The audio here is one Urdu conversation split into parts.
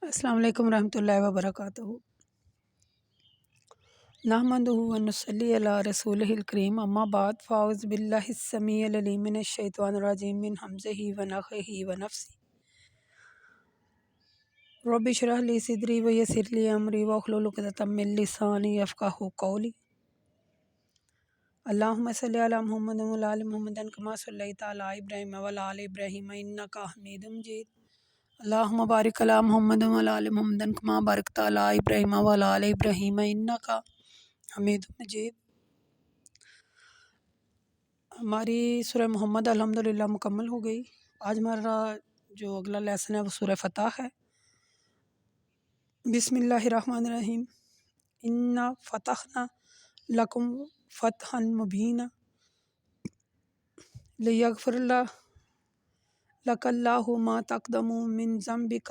السلام علیکم ورحمۃ اللہ وبرکاتہ۔ نحمدہ و نصلی علی رسولہ الکریم، اما بعد، فاعوذ باللہ السمیع العلیم من الشیطان الرجیم من حمزہ ونفخہ ونفثہ۔ رب اشرح لی صدری ویسر لی امری واحلل عقدۃ من لسانی یفقہوا قولی۔ اللہم صلی علی محمد وعلی آل محمد کما صلیت علی ابراہیم وعلی آل ابراہیم انک حمید مجید۔ اللہم بارک علی محمد وعلی آل محمد کما بارکت علی ابراہیم وعلی آل ابراہیم انک حمید مجید۔ ہماری سورہ محمد الحمدللہ مکمل ہو گئی۔ آج ہمارا جو اگلا لیسن ہے وہ سورہ فتح ہے۔ بسم اللہ الرحمن الرحیم۔ انا فتحنا لکم فتحا مبینا لیغفر لک اللہ ما تقدم من ذنبک۔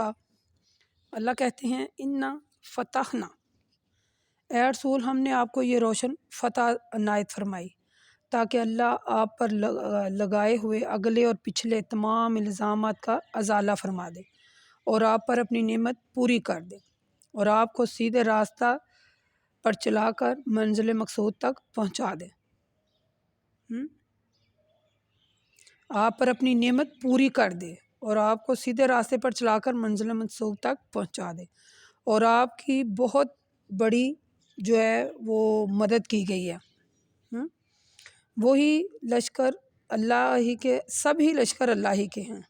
اللہ کہتے ہیں انا فتحنا، اے رسول ہم نے آپ کو یہ روشن فتح عنایت فرمائی تاکہ اللہ آپ پر لگائے ہوئے اگلے اور پچھلے تمام الزامات کا ازالہ فرما دے اور آپ پر اپنی نعمت پوری کر دے اور آپ کو سیدھے راستہ پر چلا کر منزل مقصود تک پہنچا دے۔ آپ پر اپنی نعمت پوری کر دے اور آپ کو سیدھے راستے پر چلا کر منزل مقصود تک پہنچا دے اور آپ کی بہت بڑی جو ہے وہ مدد کی گئی ہے۔ وہی لشکر اللہ ہی کے، سبھی لشکر اللہ ہی کے ہیں،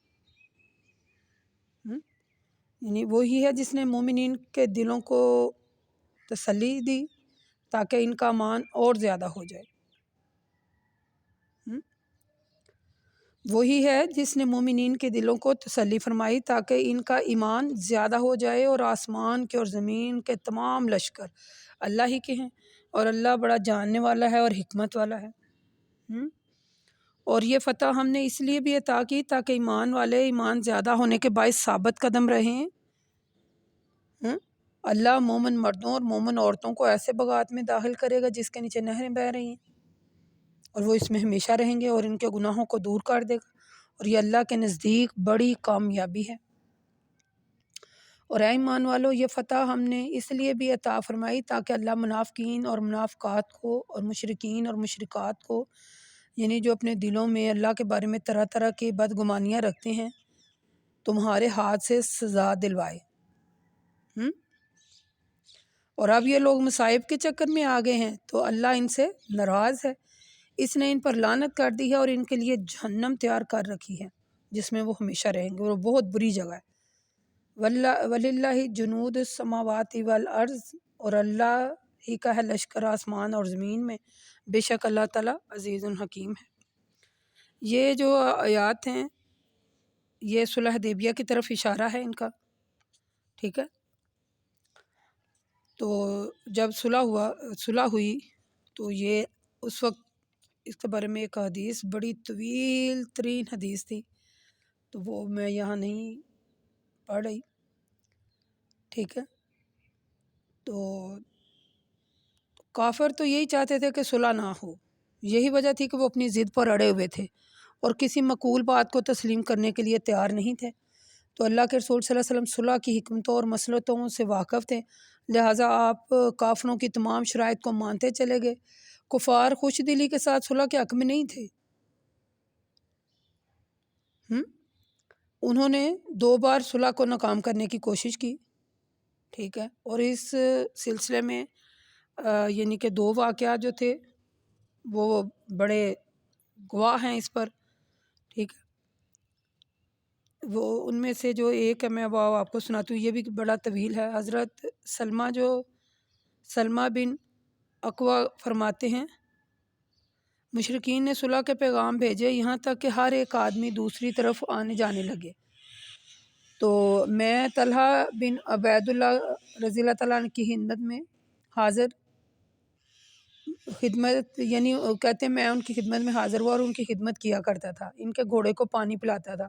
یعنی وہی ہے جس نے مومنین کے دلوں کو تسلی دی تاکہ ان کا ایمان اور زیادہ ہو جائے۔ وہی ہے جس نے مومنین کے دلوں کو تسلی فرمائی تاکہ ان کا ایمان زیادہ ہو جائے، اور آسمان کے اور زمین کے تمام لشکر اللہ ہی کے ہیں اور اللہ بڑا جاننے والا ہے اور حکمت والا ہے۔ اور یہ فتح ہم نے اس لیے بھی عطا کی تاکہ ایمان والے ایمان زیادہ ہونے کے باعث ثابت قدم رہیں۔ اللہ مومن مردوں اور مومن عورتوں کو ایسے بغات میں داخل کرے گا جس کے نیچے نہریں بہہ رہی ہیں، اور وہ اس میں ہمیشہ رہیں گے اور ان کے گناہوں کو دور کر دے گا، اور یہ اللہ کے نزدیک بڑی کامیابی ہے۔ اور اے ایمان والو، یہ فتح ہم نے اس لیے بھی عطا فرمائی تاکہ اللہ منافقین اور منافقات کو اور مشرکین اور مشرکات کو، یعنی جو اپنے دلوں میں اللہ کے بارے میں طرح طرح کی بدگمانیاں رکھتے ہیں، تمہارے ہاتھ سے سزا دلوائے۔ اور اب یہ لوگ مصائب کے چکر میں آ گئے ہیں تو اللہ ان سے ناراض ہے، اس نے ان پر لعنت کر دی ہے اور ان کے لیے جہنم تیار کر رکھی ہے جس میں وہ ہمیشہ رہیں گے، اور وہ بہت بری جگہ ہے۔ وَلِلَّهِ جُنُودُ السَّمَاوَاتِ وَالْأَرْضِ، اور اللہ ہی کا ہے لشکر آسمان اور زمین میں، بے شک اللہ تعالیٰ عزیز الحکیم ہے۔ یہ جو آیات ہیں یہ صلح حدیبیہ کی طرف اشارہ ہے ان کا، ٹھیک ہے۔ تو جب صلح ہوئی تو یہ اس وقت اس کے بارے میں ایک حدیث، بڑی طویل ترین حدیث تھی، تو وہ میں یہاں نہیں پڑھ رہی، ٹھیک ہے۔ تو کافر تو یہی چاہتے تھے کہ صلح نہ ہو، یہی وجہ تھی کہ وہ اپنی ضد پر اڑے ہوئے تھے اور کسی معقول بات کو تسلیم کرنے کے لیے تیار نہیں تھے۔ تو اللہ کے رسول صلی اللہ علیہ وسلم صلح کی حکمتوں اور مصلحتوں سے واقف تھے، لہٰذا آپ کافروں کی تمام شرائط کو مانتے چلے گئے۔ کفار خوش دلی کے ساتھ صلح کے حق میں نہیں تھے۔ انہوں نے 2 بار صلح کو ناکام کرنے کی کوشش کی، ٹھیک ہے، اور اس سلسلے میں یعنی کہ 2 واقعات جو تھے وہ بڑے گواہ ہیں اس پر، ٹھیک ہے۔ وہ ان میں سے جو ایک ہے میں وہ آپ کو سناتی ہوں، یہ بھی بڑا طویل ہے۔ حضرت سلمہ بن اکوع فرماتے ہیں، مشرکین نے صلح کے پیغام بھیجے یہاں تک کہ ہر ایک آدمی دوسری طرف آنے جانے لگے، تو میں طلحہ بن عبید اللہ رضی اللہ تعالیٰ عنہ کی خدمت یعنی کہتے ہیں میں ان کی خدمت میں حاضر ہوا اور ان کی خدمت کیا کرتا تھا، ان کے گھوڑے کو پانی پلاتا تھا،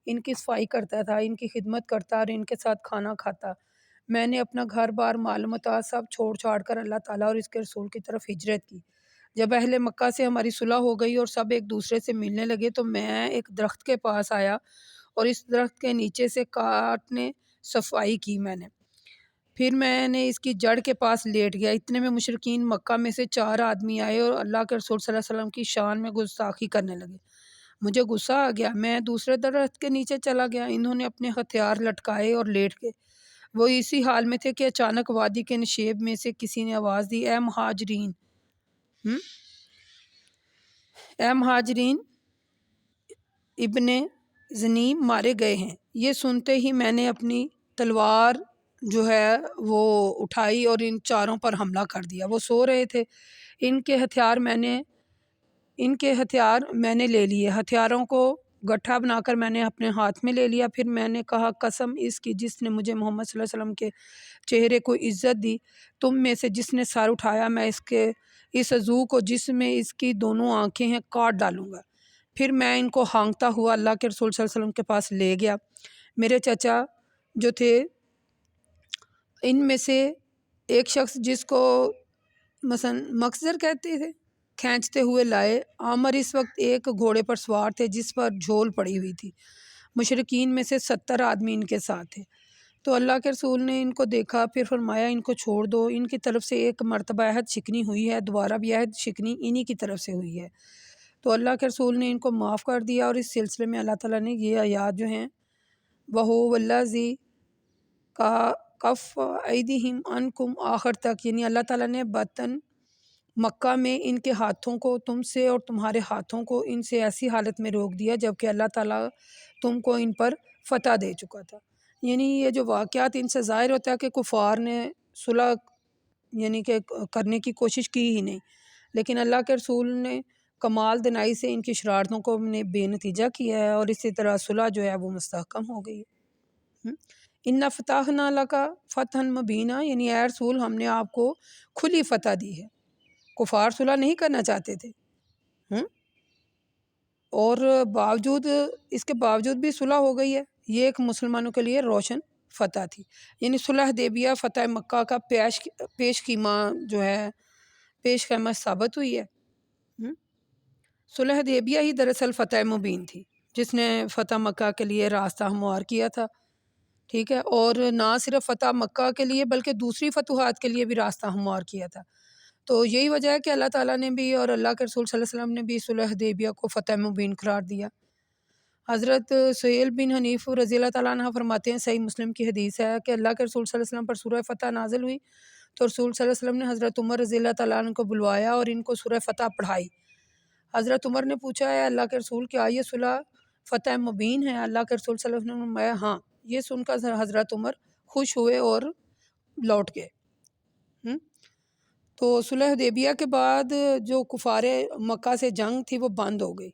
ان کی صفائی کرتا تھا، ان کی خدمت کرتا اور ان کے ساتھ کھانا کھاتا۔ میں نے اپنا گھر بار مال متاع سب چھوڑ چھاڑ کر اللہ تعالیٰ اور اس کے رسول کی طرف ہجرت کی۔ جب اہل مکہ سے ہماری صلح ہو گئی اور سب ایک دوسرے سے ملنے لگے تو میں ایک درخت کے پاس آیا اور اس درخت کے نیچے سے کاٹنے صفائی کی میں نے، پھر میں نے اس کی جڑ کے پاس لیٹ گیا۔ اتنے میں مشرکین مکہ میں سے 4 آدمی آئے اور اللہ کے رسول صلی اللہ علیہ وسلم کی شان میں گستاخی کرنے لگے۔ مجھے غصہ آ گیا، میں دوسرے درخت کے نیچے چلا گیا۔ انہوں نے اپنے ہتھیار لٹکائے اور لیٹ گئے۔ وہ اسی حال میں تھے کہ اچانک وادی کے نشیب میں سے کسی نے آواز دی، اے مہاجرین، اے مہاجرین، ابن زنیم مارے گئے ہیں۔ یہ سنتے ہی میں نے اپنی تلوار جو ہے وہ اٹھائی اور ان چاروں پر حملہ کر دیا۔ وہ سو رہے تھے، ان کے ہتھیار میں نے لے لیے، ہتھیاروں کو گٹھا بنا کر میں نے اپنے ہاتھ میں لے لیا۔ پھر میں نے کہا، قسم اس کی جس نے مجھے محمد صلی اللہ علیہ وسلم کے چہرے کو عزت دی، تم میں سے جس نے سر اٹھایا، میں اس عضو کو جس میں اس کی دونوں آنکھیں ہیں کاٹ ڈالوں گا۔ پھر میں ان کو ہانکتا ہوا اللہ کے رسول صلی اللہ علیہ وسلم کے پاس لے گیا۔ میرے چچا جو تھے، ان میں سے ایک شخص جس کو مثلا مخزر کہتے تھے، کھینچتے ہوئے لائے۔ عامر اس وقت ایک گھوڑے پر سوار تھے جس پر جھول پڑی ہوئی تھی۔ مشرکین میں سے 70 آدمی ان کے ساتھ تھے۔ تو اللہ کے رسول نے ان کو دیکھا، پھر فرمایا ان کو چھوڑ دو، ان کی طرف سے ایک مرتبہ عہد شکنی ہوئی ہے، دوبارہ بھی عہد شکنی انہی کی طرف سے ہوئی ہے۔ تو اللہ کے رسول نے ان کو معاف کر دیا، اور اس سلسلے میں اللہ تعالیٰ نے یہ آیات جو ہیں وَهُوَ وَالَّذِي کَفَّ أَيْدِيَهُمْ عَنْكُمْ آخر تک، یعنی اللہ تعالیٰ نے باطن مکہ میں ان کے ہاتھوں کو تم سے اور تمہارے ہاتھوں کو ان سے ایسی حالت میں روک دیا جبکہ اللہ تعالیٰ تم کو ان پر فتح دے چکا تھا۔ یعنی یہ جو واقعات ان سے ظاہر ہوتا ہے کہ کفار نے صلح یعنی کہ کرنے کی کوشش کی ہی نہیں، لیکن اللہ کے رسول نے کمال دنائی سے ان کی شرارتوں کو نے بے نتیجہ کیا ہے، اور اسی طرح صلح جو ہے وہ مستحکم ہو گئی ہے۔ اِنَّا فَتَحْنَا لَكَ فَتْحًا مُبِینًا، یعنی اے رسول ہم نے آپ کو کھلی فتح دی ہے۔ کفار صلح نہیں کرنا چاہتے تھے، اور اس کے باوجود بھی صلح ہو گئی ہے۔ یہ ایک مسلمانوں کے لیے روشن فتح تھی، یعنی صلح حدیبیہ فتح مکہ کا پیش خیمہ ثابت ہوئی ہے۔ صلح حدیبیہ ہی دراصل فتح مبین تھی جس نے فتح مکہ کے لیے راستہ ہموار کیا تھا، ٹھیک ہے، اور نہ صرف فتح مکہ کے لیے بلکہ دوسری فتوحات کے لیے بھی راستہ ہموار کیا تھا۔ تو یہی وجہ ہے کہ اللہ تعالیٰ نے بھی اور اللہ کے رسول صلی اللہ علیہ وسلم نے بھی صلح حدیبیہ کو فتح مبین قرار دیا۔ حضرت سہیل بن حنیف رضی اللہ تعالیٰ عنہ فرماتے ہیں، صحیح مسلم کی حدیث ہے کہ اللہ کے رسول صلی اللہ علیہ وسلم پر سورہ فتح نازل ہوئی تو رسول صلی اللہ علیہ وسلم نے حضرت عمر رضی اللہ تعالیٰ عنہ کو بلوایا اور ان کو سورہ فتح پڑھائی۔ حضرت عمر نے پوچھا، ہے اللہ کے رسول کیا یہ صلح فتح مبین ہے؟ اللہ کے رسول صلی اللہ علیہ وسلم نے فرمایا ہاں۔ یہ سن کر حضرت عمر خوش ہوئے اور لوٹ گئے۔ تو صلح حدیبیہ کے بعد جو کفار مکہ سے جنگ تھی وہ بند ہو گئی،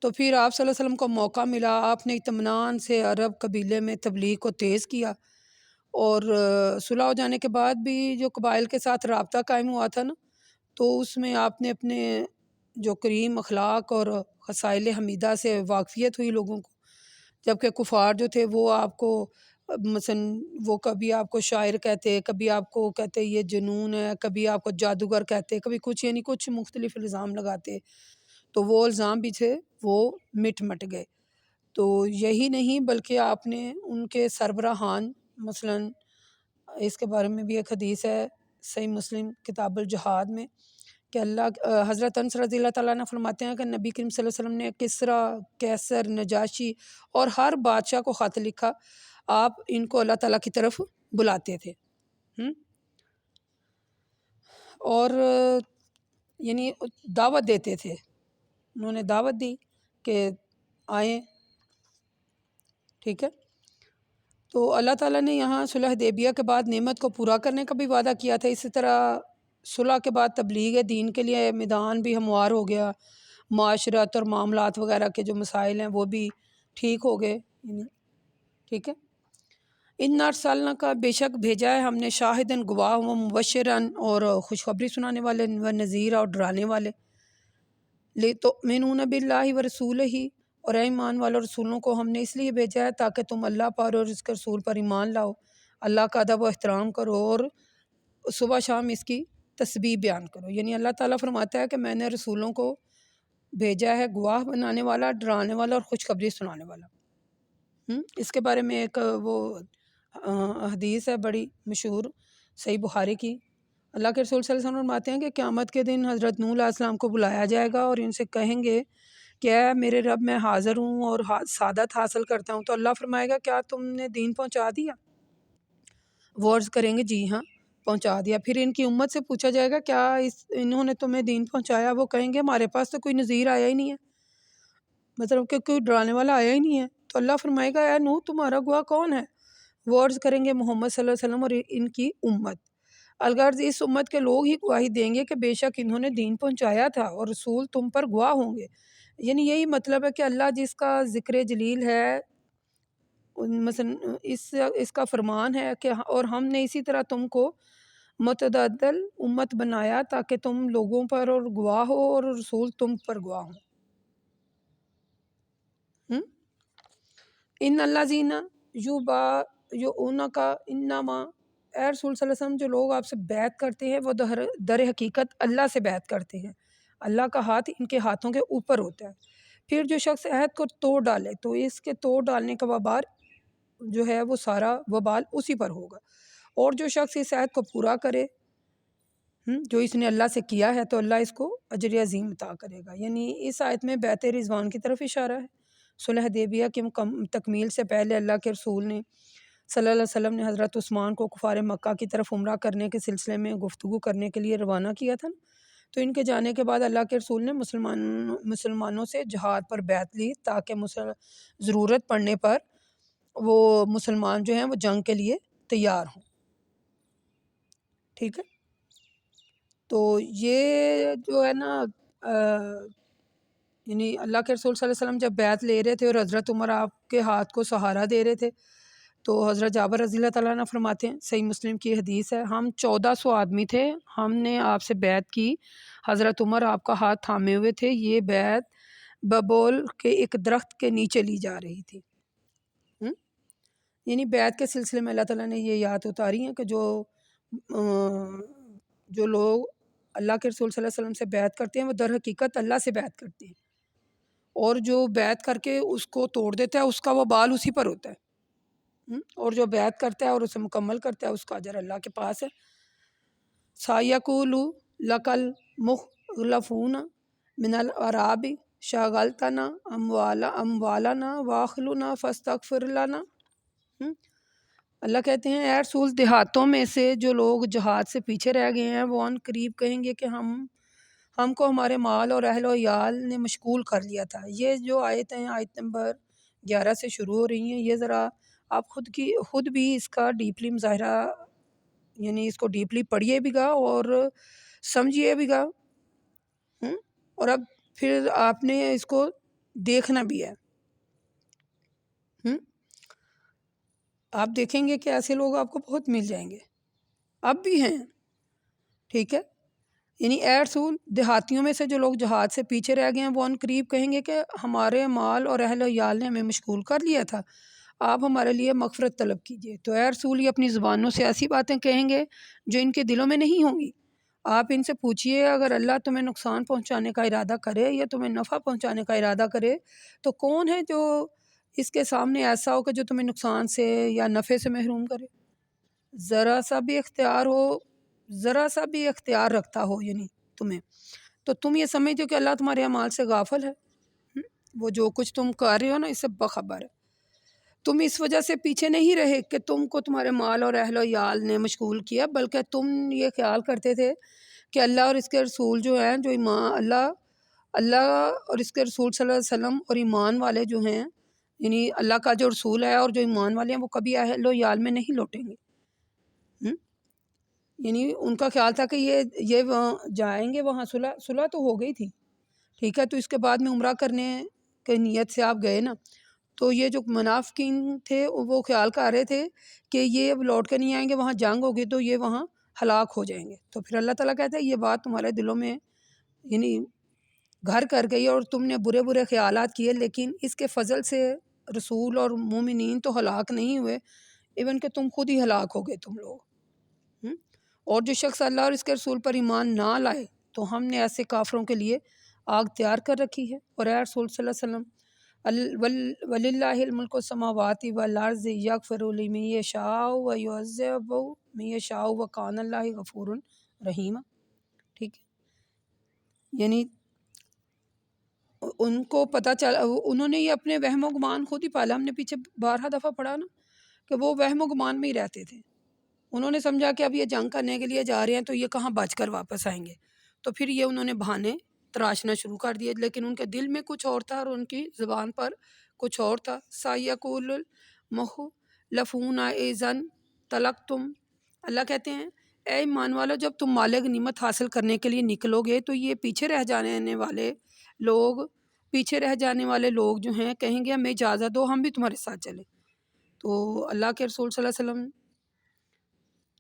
تو پھر آپ صلی اللہ علیہ وسلم کو موقع ملا، آپ نے اطمینان سے عرب قبیلے میں تبلیغ کو تیز کیا، اور صلح ہو جانے کے بعد بھی جو قبائل کے ساتھ رابطہ قائم ہوا تھا نا، تو اس میں آپ نے اپنے جو کریم اخلاق اور خصائل حمیدہ سے واقفیت ہوئی لوگوں کو، جبکہ کفار جو تھے وہ آپ کو مثلا وہ کبھی آپ کو شاعر کہتے، کبھی آپ کو کہتے یہ جنون ہے، کبھی آپ کو جادوگر کہتے، کبھی کچھ، یعنی کچھ مختلف الزام لگاتے، تو وہ الزام بھی تھے وہ مٹ گئے۔ تو یہی نہیں بلکہ آپ نے ان کے سربراہان، مثلا اس کے بارے میں بھی ایک حدیث ہے صحیح مسلم کتاب الجہاد میں کہ حضرت انس رضی اللہ تعالیٰ عنہ فرماتے ہیں کہ نبی کریم صلی اللہ علیہ وسلم نے کسریٰ، کیسر، نجاشی اور ہر بادشاہ کو خط لکھا، آپ ان کو اللہ تعالیٰ کی طرف بلاتے تھے، اور یعنی دعوت دیتے تھے، انہوں نے دعوت دی کہ آئیں، ٹھیک ہے۔ تو اللہ تعالیٰ نے یہاں صلح حدیبیہ کے بعد نعمت کو پورا کرنے کا بھی وعدہ کیا تھا، اسی طرح صلح کے بعد تبلیغ دین کے لیے میدان بھی ہموار ہو گیا، معاشرت اور معاملات وغیرہ کے جو مسائل ہیں وہ بھی ٹھیک ہو گئے، ٹھیک ہے۔ اِنَّا أَرْسَلْنَاكَ، بے شک بھیجا ہے ہم نے، شاہداً گواہ و مبشراً، اور خوشخبری سنانے والے، و نذیرا، اور ڈرانے والے، لِتُؤْمِنُونَ بِاللَّهِ وَرَسُولِهِ، اور اے ایمان والو رسولوں کو ہم نے اس لیے بھیجا ہے تاکہ تم اللہ پر اور اس کے رسول پر ایمان لاؤ، اللہ کا ادب و احترام کرو اور صبح شام اس کی تسبیح بیان کرو۔ یعنی اللہ تعالیٰ فرماتا ہے کہ میں نے رسولوں کو بھیجا ہے گواہ بنانے والا، ڈرانے والا اور خوشخبری سنانے والا۔ اس کے بارے میں ایک وہ حدیث ہے بڑی مشہور صحیح بخاری کی. اللہ کے رسول صلی اللہ علیہ وسلم فرماتے ہیں کہ قیامت کے دن حضرت نوح علیہ السلام کو بلایا جائے گا اور ان سے کہیں گے کہ اے میرے رب میں حاضر ہوں اور سعادت حاصل کرتا ہوں. تو اللہ فرمائے گا کیا تم نے دین پہنچا دیا؟ وہ عرض کریں گے جی ہاں پہنچا دیا. پھر ان کی امت سے پوچھا جائے گا کیا انہوں نے تمہیں دین پہنچایا؟ وہ کہیں گے ہمارے پاس تو کوئی نذیر آیا ہی نہیں ہے، مطلب کہ کوئی ڈرانے والا آیا ہی نہیں ہے. تو اللہ فرمائے گا اے نوح تمہارا گواہ کون ہے؟ وہ عرض کریں گے محمد صلی اللہ علیہ وسلم اور ان کی امت. الغرض اس امت کے لوگ ہی گواہی دیں گے کہ بے شک انہوں نے دین پہنچایا تھا اور رسول تم پر گواہ ہوں گے. یعنی یہی مطلب ہے کہ اللہ جس کا ذکر جلیل ہے مثلا اس کا فرمان ہے کہ اور ہم نے اسی طرح تم کو متعدل امت بنایا تاکہ تم لوگوں پر اور گواہ ہو اور رسول تم پر گواہ ہوں. ان اللہ زینہ یو اونا کا انما، اے رسول صلی اللہ علیہ وسلم جو لوگ آپ سے بیعت کرتے ہیں وہ در حقیقت اللہ سے بیعت کرتے ہیں. اللہ کا ہاتھ ان کے ہاتھوں کے اوپر ہوتا ہے. پھر جو شخص عہد کو توڑ ڈالے تو اس کے توڑ ڈالنے کا وبال جو ہے وہ سارا وبال اسی پر ہوگا، اور جو شخص اس عہد کو پورا کرے جو اس نے اللہ سے کیا ہے تو اللہ اس کو اجر عظیم عطا کرے گا. یعنی اس آیت میں بیعت رضوان کی طرف اشارہ ہے. صلح حدیبیہ کی تکمیل سے پہلے اللہ کے رسول نے صلی اللہ علیہ وسلم نے حضرت عثمان کو کفار مکہ کی طرف عمرہ کرنے کے سلسلے میں گفتگو کرنے کے لیے روانہ کیا تھا. تو ان کے جانے کے بعد اللہ کے رسول نے مسلمانوں سے جہاد پر بیعت لی تاکہ ضرورت پڑنے پر وہ مسلمان جو ہیں وہ جنگ کے لیے تیار ہوں. ٹھیک ہے، تو یہ جو ہے نا یعنی اللہ کے رسول صلی اللہ علیہ وسلم جب بیعت لے رہے تھے اور حضرت عمر آپ کے ہاتھ کو سہارا دے رہے تھے تو حضرت جابر رضی اللہ تعالیٰ عنہ فرماتے ہیں، صحیح مسلم کی حدیث ہے، ہم 1400 آدمی تھے، ہم نے آپ سے بیعت کی، حضرت عمر آپ کا ہاتھ تھامے ہوئے تھے، یہ بیعت ببول کے ایک درخت کے نیچے لی جا رہی تھی. یعنی بیعت کے سلسلے میں اللہ تعالیٰ نے یہ یاد اتاری ہیں کہ جو لوگ اللہ کے رسول صلی اللہ علیہ وسلم سے بیعت کرتے ہیں وہ در حقیقت اللہ سے بیعت کرتے ہیں، اور جو بیعت کر کے اس کو توڑ دیتا ہے اس کا وہ بال اسی پر ہوتا ہے، اور جو بیعت کرتا ہے اور اسے مکمل کرتا ہے اس کا اجر اللہ کے پاس ہے. سایقول لکل مخلفون من العراب شاغلتنا اموالنا واخلنا فاستغفر لنا. اللہ کہتے ہیں اے رسول دیہاتوں میں سے جو لوگ جہاد سے پیچھے رہ گئے ہیں وہ ان قریب کہیں گے کہ ہم کو ہمارے مال اور اہل و عیال نے مشغول کر لیا تھا. یہ جو آیتیں آیت نمبر 11 سے شروع ہو رہی ہیں، یہ ذرا آپ خود بھی اس کا ڈیپلی مظاہرہ یعنی اس کو ڈیپلی پڑھیے بھی گا اور سمجھیے بھی گا، اور اب پھر آپ نے اس کو دیکھنا بھی ہے. آپ دیکھیں گے کہ ایسے لوگ آپ کو بہت مل جائیں گے، اب بھی ہیں. ٹھیک ہے، یعنی اے رسول دیہاتیوں میں سے جو لوگ جہاد سے پیچھے رہ گئے ہیں وہ ان قریب کہیں گے کہ ہمارے مال اور اہل و عیال نے ہمیں مشغول کر لیا تھا، آپ ہمارے لیے مغفرت طلب کیجیے. تو اے رسول یہ اپنی زبانوں سے ایسی باتیں کہیں گے جو ان کے دلوں میں نہیں ہوں گی. آپ ان سے پوچھئے اگر اللہ تمہیں نقصان پہنچانے کا ارادہ کرے یا تمہیں نفع پہنچانے کا ارادہ کرے تو کون ہے جو اس کے سامنے ایسا ہو کہ جو تمہیں نقصان سے یا نفع سے محروم کرے؟ ذرا سا بھی اختیار رکھتا ہو یعنی تمہیں، تو تم یہ سمجھتے ہو کہ اللہ تمہارے اعمال سے غافل ہے. وہ جو کچھ تم کر رہے ہو نا اس سے باخبر ہے. تم اس وجہ سے پیچھے نہیں رہے کہ تم کو تمہارے مال اور اہل و عیال نے مشغول کیا، بلکہ تم یہ خیال کرتے تھے کہ اللہ اور اس کے رسول جو ہیں جو ایمان اللہ اور اس کے رسول صلی اللہ علیہ وسلم اور ایمان والے جو ہیں یعنی اللہ کا جو رسول ہے اور جو ایمان والے ہیں وہ کبھی اہل و عیال میں نہیں لوٹیں گے. یعنی ان کا خیال تھا کہ یہ جائیں گے وہاں صلح تو ہو گئی تھی. ٹھیک ہے، تو اس کے بعد میں عمرہ کرنے کی نیت سے آپ گئے نا، تو یہ جو منافقین تھے وہ خیال کر رہے تھے کہ یہ اب لوٹ کے نہیں آئیں گے، وہاں جنگ ہوگی تو یہ وہاں ہلاک ہو جائیں گے. تو پھر اللہ تعالیٰ کہتا ہے یہ بات تمہارے دلوں میں یعنی گھر کر گئی اور تم نے برے برے خیالات کیے، لیکن اس کے فضل سے رسول اور مومنین تو ہلاک نہیں ہوئے، ایون کہ تم خود ہی ہلاک ہو گئے تم لوگ. اور جو شخص اللہ اور اس کے رسول پر ایمان نہ لائے تو ہم نے ایسے کافروں کے لیے آگ تیار کر رکھی ہے. اور اے رسول صلی اللہ علیہ وسلم وللہ الملک السماوات والارض یغفر لمن یشاء ویعذب من یشاء وکان اللہ غفور رحیم. ٹھیک ہے، یعنی ان کو پتہ چلا، انہوں نے یہ اپنے وہم و گمان خود ہی پالا. ہم نے پیچھے بارہا دفعہ پڑھا نا کہ وہ وہم و گمان میں ہی رہتے تھے. انہوں نے سمجھا کہ اب یہ جنگ کرنے کے لیے جا رہے ہیں تو یہ کہاں بچ کر واپس آئیں گے، تو پھر یہ انہوں نے بہانے تراشنا شروع کر دیے، لیکن ان کے دل میں کچھ اور تھا اور ان کی زبان پر کچھ اور تھا. سَيَقُولُ الْمُخْلَفُونَ إِذًا طَلَقْتُمْ، اللہ کہتے ہیں اے ایمان والو جب تم مال غنیمت حاصل کرنے کے لیے نکلو گے تو یہ پیچھے رہ جانے والے لوگ جو ہیں کہیں گے ہمیں اجازت دو ہم بھی تمہارے ساتھ چلیں. تو اللہ کے رسول صلی اللہ علیہ وسلم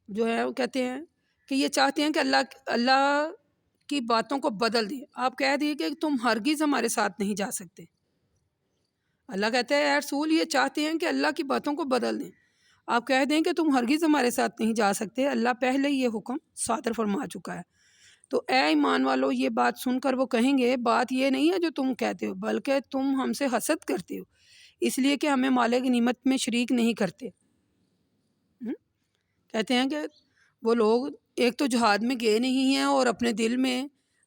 جو ہے وہ کہتے ہیں کہ یہ چاہتے ہیں کہ اللہ کی باتوں کو بدل دیں. آپ کہہ دیے کہ تم ہرگز ہمارے ساتھ نہیں جا سکتے. اللہ کہتے ہیں اے رسول یہ چاہتے ہیں کہ اللہ کی باتوں کو بدل دیں، آپ کہہ دیں کہ تم ہرگز ہمارے ساتھ نہیں جا سکتے، اللہ پہلے ہی یہ حکم صادر فرما چکا ہے. تو اے ایمان والو یہ بات سن کر وہ کہیں گے بات یہ نہیں ہے جو تم کہتے ہو بلکہ تم ہم سے حسد کرتے ہو اس لیے کہ ہمیں مال غنیمت میں شریک نہیں کرتے. کہتے ہیں کہ وہ لوگ ایک تو جہاد میں گئے نہیں ہیں اور اپنے دل میں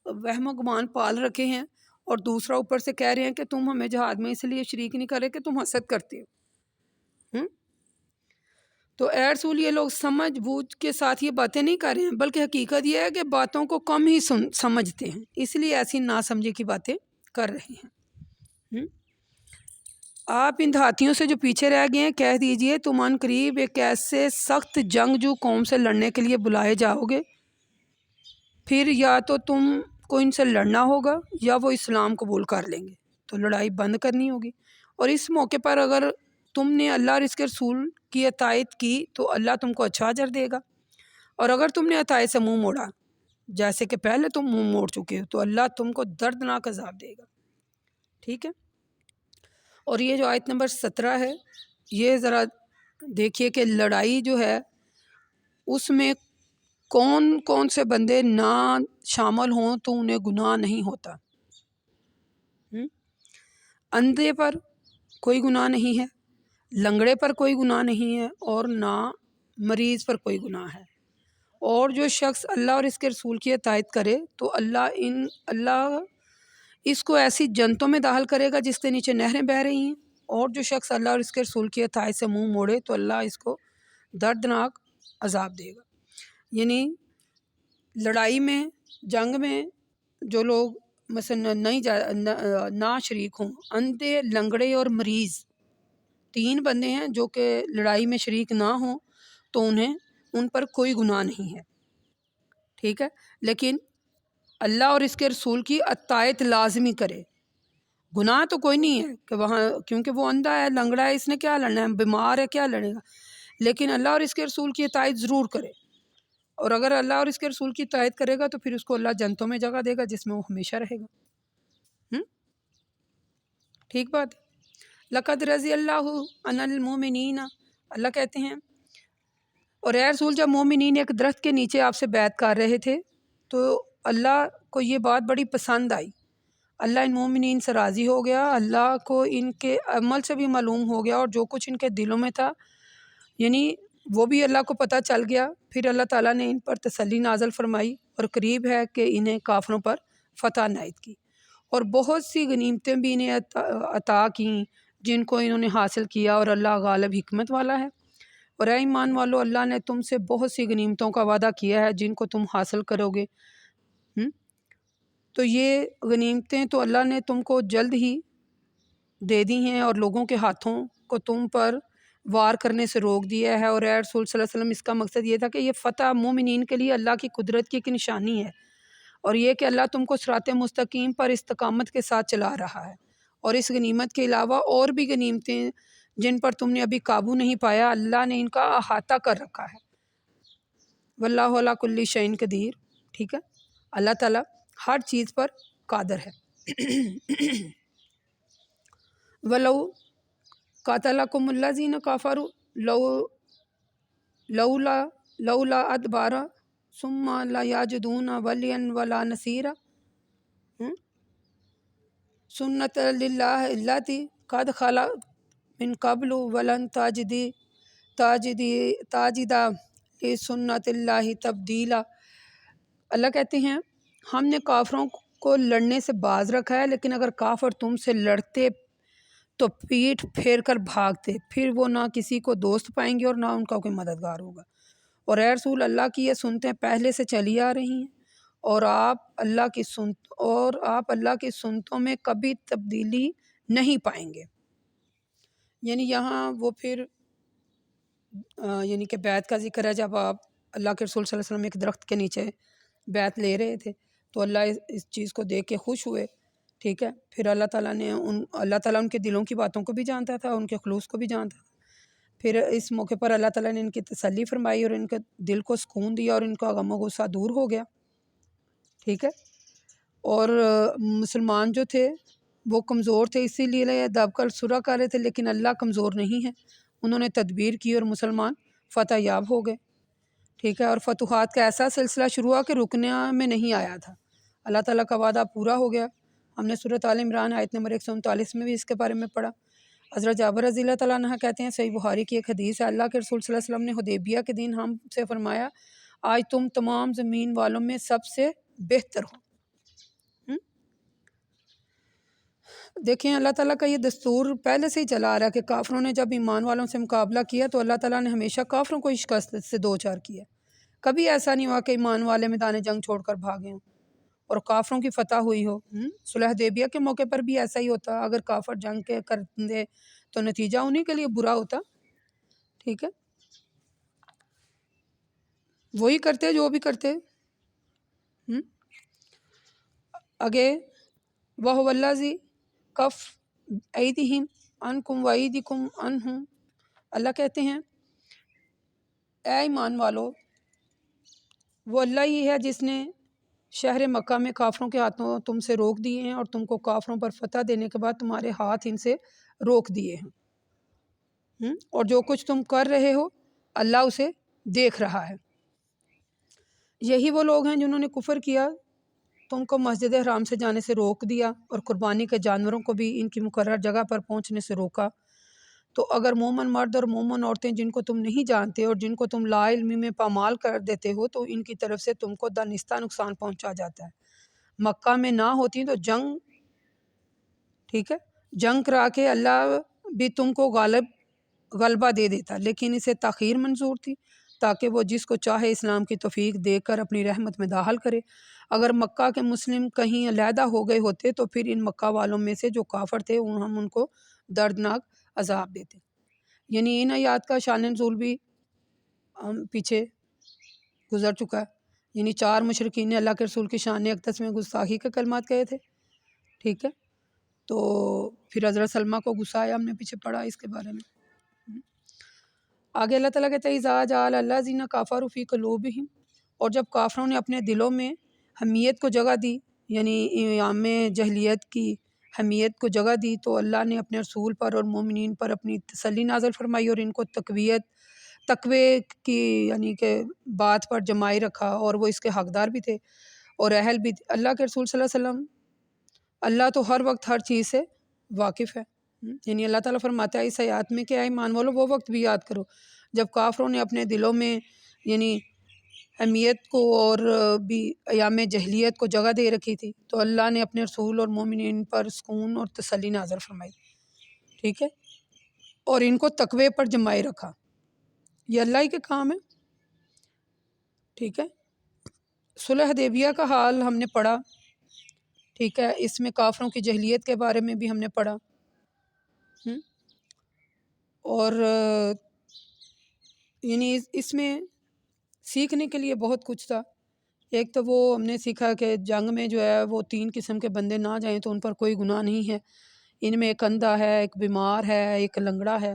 وہم و گمان پال رکھے ہیں، اور دوسرا اوپر سے کہہ رہے ہیں کہ تم ہمیں جہاد میں اس لیے شریک نہیں کر رہے کہ تم حسد کرتے ہو. تو اے رسول یہ لوگ سمجھ بوجھ کے ساتھ یہ باتیں نہیں کر رہے ہیں بلکہ حقیقت یہ ہے کہ باتوں کو کم ہی سمجھتے ہیں، اس لیے ایسی ناسمجھی کی باتیں کر رہے ہیں. آپ ان دیہاتیوں سے جو پیچھے رہ گئے ہیں کہہ دیجئے تم ان قریب ایک ایسے سخت جنگجو قوم سے لڑنے کے لیے بلائے جاؤ گے، پھر یا تو تم کو ان سے لڑنا ہوگا یا وہ اسلام قبول کر لیں گے، تو لڑائی بند کرنی ہوگی. اور اس موقع پر اگر تم نے اللہ اور اس کے رسول کی اطاعت کی تو اللہ تم کو اچھا اجر دے گا، اور اگر تم نے اطاعت سے منہ موڑا جیسے کہ پہلے تم منہ موڑ چکے ہو تو اللہ تم کو دردناک عذاب دے گا. ٹھیک ہے، اور یہ جو آیت نمبر 17 ہے یہ ذرا دیکھیے کہ لڑائی جو ہے اس میں کون کون سے بندے نہ شامل ہوں تو انہیں گناہ نہیں ہوتا. اندھے پر کوئی گناہ نہیں ہے، لنگڑے پر کوئی گناہ نہیں ہے، اور نہ مریض پر کوئی گناہ ہے. اور جو شخص اللہ اور اس کے رسول کی اطاعت کرے تو اللہ اس کو ایسی جنتوں میں داخل کرے گا جس کے نیچے نہریں بہہ رہی ہیں، اور جو شخص اللہ اور اس کے رسول کی اطاعت سے منہ موڑے تو اللہ اس کو دردناک عذاب دے گا. یعنی لڑائی میں جنگ میں جو لوگ مثلا نہ شریک ہوں، اندھے لنگڑے اور مریض 3 بندے ہیں جو کہ لڑائی میں شریک نہ ہوں تو ان پر کوئی گناہ نہیں ہے. ٹھیک ہے، لیکن اللہ اور اس کے رسول کی اطاعت لازمی کرے. گناہ تو کوئی نہیں ہے کہ وہاں کیونکہ وہ اندھا ہے لنگڑا ہے اس نے کیا لڑنا ہے، بیمار ہے کیا لڑے گا، لیکن اللہ اور اس کے رسول کی اطاعت ضرور کرے. اور اگر اللہ اور اس کے رسول کی اطاعت کرے گا تو پھر اس کو اللہ جنتوں میں جگہ دے گا جس میں وہ ہمیشہ رہے گا. ٹھیک بات. لقد رضی اللہ عن المؤمنین، اللہ کہتے ہیں اور اے رسول جب مومنین ایک درخت کے نیچے آپ سے بیعت کر رہے تھے تو اللہ کو یہ بات بڑی پسند آئی. اللہ ان مومنین سے راضی ہو گیا، اللہ کو ان کے عمل سے بھی معلوم ہو گیا اور جو کچھ ان کے دلوں میں تھا یعنی وہ بھی اللہ کو پتہ چل گیا. پھر اللہ تعالیٰ نے ان پر تسلی نازل فرمائی اور قریب ہے کہ انہیں کافروں پر فتح عنایت کی، اور بہت سی غنیمتیں بھی انہیں عطا کیں جن کو انہوں نے حاصل کیا، اور اللہ غالب حکمت والا ہے. اور اے ایمان والو اللہ نے تم سے بہت سی غنیمتوں کا وعدہ کیا ہے جن کو تم حاصل کرو گے. تو یہ غنیمتیں تو اللہ نے تم کو جلد ہی دے دی ہیں اور لوگوں کے ہاتھوں کو تم پر وار کرنے سے روک دیا ہے. اور اے رسول صلی اللہ علیہ وسلم اس کا مقصد یہ تھا کہ یہ فتح مومنین کے لیے اللہ کی قدرت کی ایک نشانی ہے، اور یہ کہ اللہ تم کو صراط مستقیم پر استقامت کے ساتھ چلا رہا ہے. اور اس غنیمت کے علاوہ اور بھی غنیمتیں جن پر تم نے ابھی قابو نہیں پایا اللہ نے ان کا احاطہ کر رکھا ہے. واللہ علی کل شیء قدیر. ٹھیک ہے، اللہ تعالیٰ ہر چیز پر قادر ہے. وَلَوْ قَاتَلَكُمُ الَّذِينَ كَفَرُوا لَوْلَا أَدْبَارَ ثُمَّ لَا يَجِدُونَ وَلِيًّا وَلَا نَصِيرًا سُنَّتَ اللَّهِ الَّتِي قد خلا من قبل ولن تاجدہ لسنت اللہ تبدیلا۔ اللہ کہتے ہیں ہم نے کافروں کو لڑنے سے باز رکھا ہے، لیکن اگر کافر تم سے لڑتے تو پیٹھ پھیر کر بھاگتے، پھر وہ نہ کسی کو دوست پائیں گے اور نہ ان کا کوئی مددگار ہوگا۔ اور اے رسول اللہ کی یہ سنتیں پہلے سے چلی آ رہی ہیں، اور آپ اللہ کی سنتوں میں کبھی تبدیلی نہیں پائیں گے۔ یعنی یہاں وہ پھر یعنی کہ بیعت کا ذکر ہے، جب آپ اللہ کے رسول صلی اللہ علیہ وسلم ایک درخت کے نیچے بیعت لے رہے تھے تو اللہ اس چیز کو دیکھ کے خوش ہوئے، ٹھیک ہے۔ پھر اللہ تعالیٰ ان کے دلوں کی باتوں کو بھی جانتا تھا، ان کے خلوص کو بھی جانتا تھا۔ پھر اس موقع پر اللہ تعالیٰ نے ان کی تسلی فرمائی اور ان کے دل کو سکون دیا اور ان کا غم و غصہ دور ہو گیا، ٹھیک ہے۔ اور مسلمان جو تھے وہ کمزور تھے، اسی لیے دب کر سرا کر رہے تھے، لیکن اللہ کمزور نہیں ہے، انہوں نے تدبیر کی اور مسلمان فتح یاب ہو گئے، ٹھیک ہے۔ اور فتوحات کا ایسا سلسلہ شروع ہوا کہ رکنے میں نہیں آیا تھا، اللہ تعالیٰ کا وعدہ پورا ہو گیا۔ ہم نے سورۃ آل عمران آیت نمبر 139 میں بھی اس کے بارے میں پڑھا۔ حضرت جابر رضی اللہ تعالیٰ عنہ کہتے ہیں، صحیح بخاری کی ایک حدیث ہے، اللہ کے رسول صلی اللہ علیہ وسلم نے حدیبیہ کے دن ہم سے فرمایا، آج تم تمام زمین والوں میں سب سے بہتر ہو۔ دیکھیں اللہ تعالیٰ کا یہ دستور پہلے سے ہی چلا آ رہا ہے کہ کافروں نے جب ایمان والوں سے مقابلہ کیا تو اللہ تعالیٰ نے ہمیشہ کافروں کو شکست سے دو چار کیا، کبھی ایسا نہیں ہوا کہ ایمان والے میدان جنگ چھوڑ کر بھاگے ہوں اور کافروں کی فتح ہوئی ہو۔ صلح حدیبیہ کے موقع پر بھی ایسا ہی ہوتا، اگر کافر جنگ کے کر دے تو نتیجہ انہی کے لیے برا ہوتا، ٹھیک ہے، وہی کرتے جو بھی کرتے۔ آگے وَهُوَ الَّذِي کف ایدیہم عنکم وایدیکم عنہم، اللہ کہتے ہیں اے ایمان والو، وہ اللہ ہی ہے جس نے شہر مکہ میں کافروں کے ہاتھوں تم سے روک دیے ہیں اور تم کو کافروں پر فتح دینے کے بعد تمہارے ہاتھ ان سے روک دیے ہیں، اور جو کچھ تم کر رہے ہو اللہ اسے دیکھ رہا ہے۔ یہی وہ لوگ ہیں جنہوں نے کفر کیا، تم کو مسجد حرام سے جانے سے روک دیا اور قربانی کے جانوروں کو بھی ان کی مقرر جگہ پر پہنچنے سے روکا۔ تو اگر مومن مرد اور مومن عورتیں جن کو تم نہیں جانتے اور جن کو تم لا علمی میں پامال کر دیتے ہو تو ان کی طرف سے تم کو دانستہ نقصان پہنچا جاتا ہے۔ مکہ میں نہ ہوتی تو جنگ، ٹھیک ہے، جنگ کرا کے اللہ بھی تم کو غلبہ دے دیتا، لیکن اسے تاخیر منظور تھی تاکہ وہ جس کو چاہے اسلام کی توفیق دے کر اپنی رحمت میں داخل کرے۔ اگر مکہ کے مسلم کہیں علیحدہ ہو گئے ہوتے تو پھر ان مکہ والوں میں سے جو کافر تھے ہم ان کو دردناک عذاب دیتے۔ یعنی ان آیات کا شان نزول بھی پیچھے گزر چکا ہے، یعنی 4 مشرکین نے اللہ کے رسول کی شان اقدس میں گستاخی کے کلمات کہے تھے، ٹھیک ہے۔ تو پھر حضرت سلمہ کو غصہ آیا، ہم نے پیچھے پڑھا اس کے بارے میں۔ آگے اللہ تعالیٰ کہتے ہیں اذا جعل الذین کفروا فی قلوبہم، اور جب کافروں نے اپنے دلوں میں حمیت کو جگہ دی، یعنی ایام جہلیت کی حمیت کو جگہ دی، تو اللہ نے اپنے رسول پر اور مومنین پر اپنی تسلی نازل فرمائی اور ان کو تقوی کی یعنی کہ بات پر جمائے رکھا، اور وہ اس کے حقدار بھی تھے اور اہل بھی تھے۔ اللہ کے رسول صلی اللہ علیہ وسلم، اللہ تو ہر وقت ہر چیز سے واقف ہے، یعنی اللہ تعالیٰ فرماتا ہے اس آیات میں کہ اے ایمان والو وہ وقت بھی یاد کرو جب کافروں نے اپنے دلوں میں یعنی حمیت کو اور بھی ایام جہلیت کو جگہ دے رکھی تھی، تو اللہ نے اپنے رسول اور مومنین پر سکون اور تسلی نازل فرمائی، ٹھیک ہے، اور ان کو تقوی پر جمائے رکھا۔ یہ اللہ ہی کے کام ہے، ٹھیک ہے۔ صلح حدیبیہ کا حال ہم نے پڑھا، ٹھیک ہے، اس میں کافروں کی جہلیت کے بارے میں بھی ہم نے پڑھا، اور یعنی اس میں سیکھنے کے لیے بہت کچھ تھا۔ ایک تو وہ ہم نے سیکھا کہ جنگ میں جو ہے وہ 3 قسم کے بندے نہ جائیں تو ان پر کوئی گناہ نہیں ہے، ان میں ایک اندھا ہے، ایک بیمار ہے، ایک لنگڑا ہے،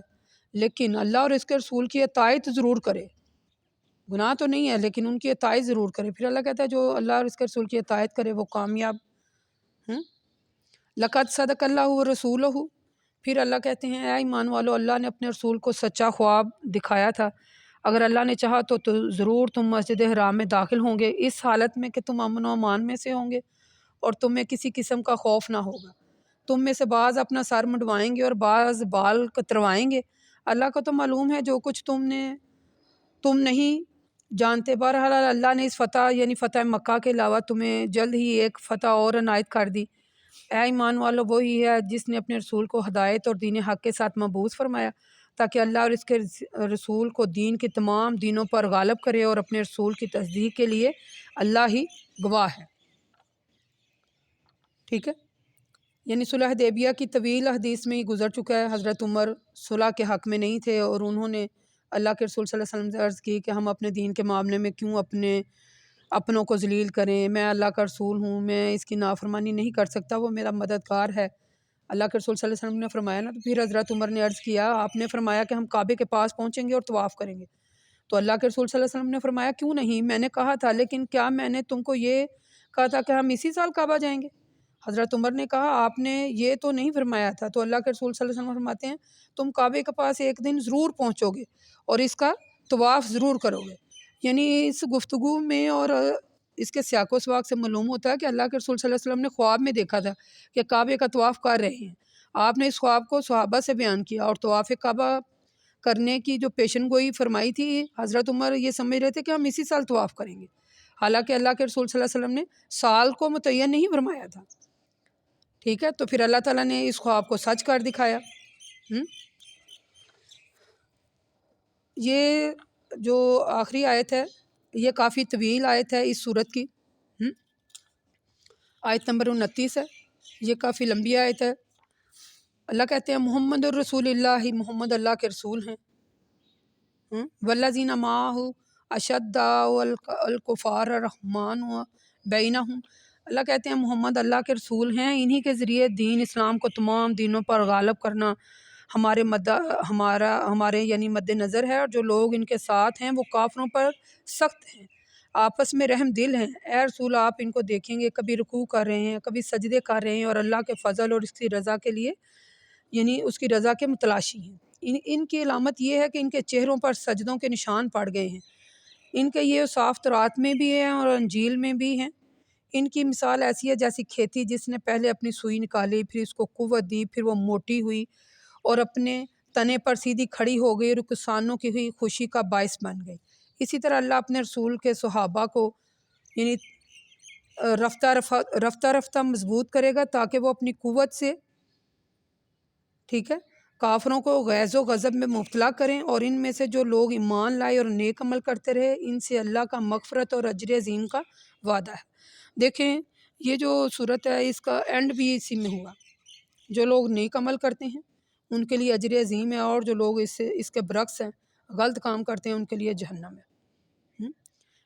لیکن اللہ اور اس کے رسول کی اطاعت ضرور کرے، گناہ تو نہیں ہے لیکن ان کی اطاعت ضرور کرے۔ پھر اللہ کہتا ہے جو اللہ اور اس کے رسول کی اطاعت کرے وہ کامیاب۔ لقد صدق اللہ ورسولہ، پھر اللہ کہتے ہیں اے ایمان والو، اللہ نے اپنے رسول کو سچا خواب دکھایا تھا، اگر اللہ نے چاہا تو ضرور تم مسجد حرام میں داخل ہوں گے اس حالت میں کہ تم امن و امان میں سے ہوں گے اور تمہیں کسی قسم کا خوف نہ ہوگا، تم میں سے بعض اپنا سر منڈوائیں گے اور بعض بال کتروائیں گے۔ اللہ کو تو معلوم ہے جو کچھ تم نہیں جانتے۔ بہرحال اللہ نے اس فتح یعنی فتح مکہ کے علاوہ تمہیں جلد ہی ایک فتح اور عنایت کر دی۔ اے ایمان والو، وہی ہے جس نے اپنے رسول کو ہدایت اور دین حق کے ساتھ مبعوث فرمایا تاکہ اللہ اور اس کے رسول کو دین کے تمام دینوں پر غالب کرے، اور اپنے رسول کی تصدیق کے لیے اللہ ہی گواہ ہے۔ ٹھیک ہے، یعنی صلح حدیبیہ کی طویل حدیث میں ہی گزر چکا ہے۔ حضرت عمر صلح کے حق میں نہیں تھے، اور انہوں نے اللہ کے رسول صلی اللہ علیہ وسلم سے عرض کی کہ ہم اپنے دین کے معاملے میں کیوں اپنوں کو ذلیل کریں، میں اللہ کا رسول ہوں، میں اس کی نافرمانی نہیں کر سکتا، وہ میرا مددگار ہے۔ اللہ کے رسول صلی اللہ علیہ وسلم نے فرمایا نا، تو پھر حضرت عمر نے عرض کیا، آپ نے فرمایا کہ ہم کعبے کے پاس پہنچیں گے اور طواف کریں گے۔ تو اللہ کے رسول صلی اللہ علیہ وسلم نے فرمایا، کیوں نہیں، میں نے کہا تھا، لیکن کیا میں نے تم کو یہ کہا تھا کہ ہم اسی سال کعبہ جائیں گے؟ حضرت عمر نے کہا، آپ نے یہ تو نہیں فرمایا تھا۔ تو اللہ کے رسول صلی اللہ علیہ وسلم فرماتے ہیں، تم کعبے کے پاس ایک دن ضرور پہنچو گے اور اس کا طواف ضرور کرو گے۔ یعنی اس گفتگو میں اور اس کے سیاق و سباق سے معلوم ہوتا ہے کہ اللہ کے رسول صلی اللہ علیہ وسلم نے خواب میں دیکھا تھا کہ کعبے کا طواف کر رہے ہیں۔ آپ نے اس خواب کو صحابہ سے بیان کیا اور طواف کعبہ کرنے کی جو پیشن گوئی فرمائی تھی، حضرت عمر یہ سمجھ رہے تھے کہ ہم اسی سال طواف کریں گے، حالانکہ اللہ کے رسول صلی اللہ علیہ وسلم نے سال کو متعین نہیں فرمایا تھا۔ ٹھیک ہے، تو پھر اللہ تعالیٰ نے اس خواب کو سچ کر دکھایا۔ یہ جو آخری آیت ہے یہ کافی طویل آیت ہے اس سورت کی، آیت نمبر 29 ہے، یہ کافی لمبی آیت ہے۔ اللہ کہتے ہیں محمد الرسول اللہ، محمد اللہ کے رسول ہیں۔ والذین معہ اشداء الکفار الرحمن بینہم، اللہ کہتے ہیں محمد اللہ کے رسول ہیں، انہی کے ذریعے دین اسلام کو تمام دینوں پر غالب کرنا ہمارے یعنی مد نظر ہے، اور جو لوگ ان کے ساتھ ہیں وہ کافروں پر سخت ہیں، آپس میں رحم دل ہیں۔ اے رسول، آپ ان کو دیکھیں گے کبھی رکوع کر رہے ہیں، کبھی سجدے کر رہے ہیں، اور اللہ کے فضل اور اس کی رضا کے لیے یعنی اس کی رضا کے متلاشی ہیں۔ ان کی علامت یہ ہے کہ ان کے چہروں پر سجدوں کے نشان پڑ گئے ہیں۔ ان کے یہ صاف تورات میں بھی ہیں اور انجیل میں بھی ہیں۔ ان کی مثال ایسی ہے جیسی کھیتی جس نے پہلے اپنی سوئی نکالی، پھر اس کو قوت دی، پھر وہ موٹی ہوئی اور اپنے تنے پر سیدھی کھڑی ہو گئی اور کسانوں کی ہوئی خوشی کا باعث بن گئی۔ اسی طرح اللہ اپنے رسول کے صحابہ کو یعنی رفتہ رفتہ مضبوط کرے گا تاکہ وہ اپنی قوت سے ٹھیک ہے کافروں کو غیظ و غضب میں مبتلا کریں، اور ان میں سے جو لوگ ایمان لائے اور نیک عمل کرتے رہے ان سے اللہ کا مغفرت اور اجر عظیم کا وعدہ ہے۔ دیکھیں یہ جو صورت ہے اس کا اینڈ بھی اسی میں ہوا، جو لوگ نیک عمل کرتے ہیں ان کے لیے اجر عظیم ہے، اور جو لوگ اس کے برعکس ہیں، غلط کام کرتے ہیں، ان کے لیے جہنم ہے۔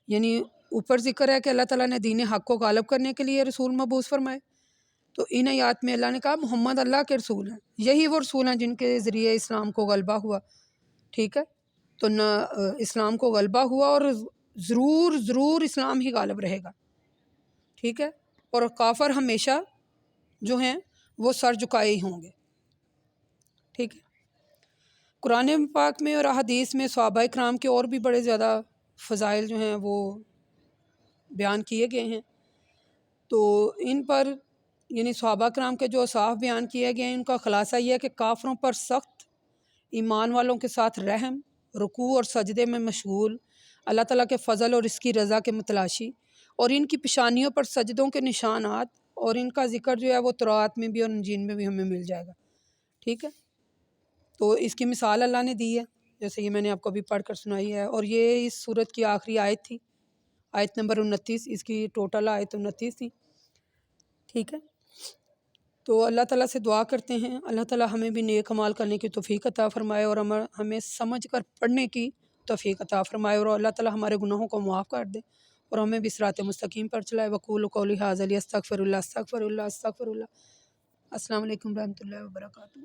یعنی اوپر ذکر ہے کہ اللہ تعالیٰ نے دین حق کو غالب کرنے کے لیے رسول مبعوث فرمائے، تو ان آیات میں اللہ نے کہا محمد اللہ کے رسول ہیں، یہی وہ رسول ہیں جن کے ذریعے اسلام کو غلبہ ہوا۔ ٹھیک ہے، تو نہ اسلام کو غلبہ ہوا، اور ضرور اسلام ہی غالب رہے گا۔ ٹھیک ہے، اور کافر ہمیشہ جو ہیں وہ سر جھکائے ہی ہوں گے۔ ٹھیک ہے، قرآن پاک میں اور احادیث میں صحابہ کرام کے اور بھی بڑے زیادہ فضائل جو ہیں وہ بیان کیے گئے ہیں، تو ان پر یعنی صحابہ کرام کے جو اوصاف بیان کیے گئے ہیں ان کا خلاصہ یہ ہے کہ کافروں پر سخت، ایمان والوں کے ساتھ رحم، رکوع اور سجدے میں مشغول، اللہ تعالیٰ کے فضل اور اس کی رضا کے متلاشی، اور ان کی پیشانیوں پر سجدوں کے نشانات، اور ان کا ذکر جو ہے وہ تورات میں بھی اور انجیل میں بھی ہمیں مل جائے گا۔ ٹھیک ہے، تو اس کی مثال اللہ نے دی ہے جیسے یہ میں نے آپ کو ابھی پڑھ کر سنائی ہے، اور یہ اس سورت کی آخری آیت تھی، آیت نمبر 29، اس کی ٹوٹل آیت 29 تھی۔ ٹھیک ہے، تو اللہ تعالیٰ سے دعا کرتے ہیں اللہ تعالیٰ ہمیں بھی نیک اعمال کرنے کی توفیق عطا فرمائے، اور ہمیں سمجھ کر پڑھنے کی توفیق عطا فرمائے، اور اللہ تعالیٰ ہمارے گناہوں کو معاف کر دے اور ہمیں بھی صراط مستقیم پر چلائے۔ وقول قولی ھذا استغفر اللہ استغفر اللہ استغفر اللہ۔ السلام علیکم ورحمۃ اللہ وبرکاتہ۔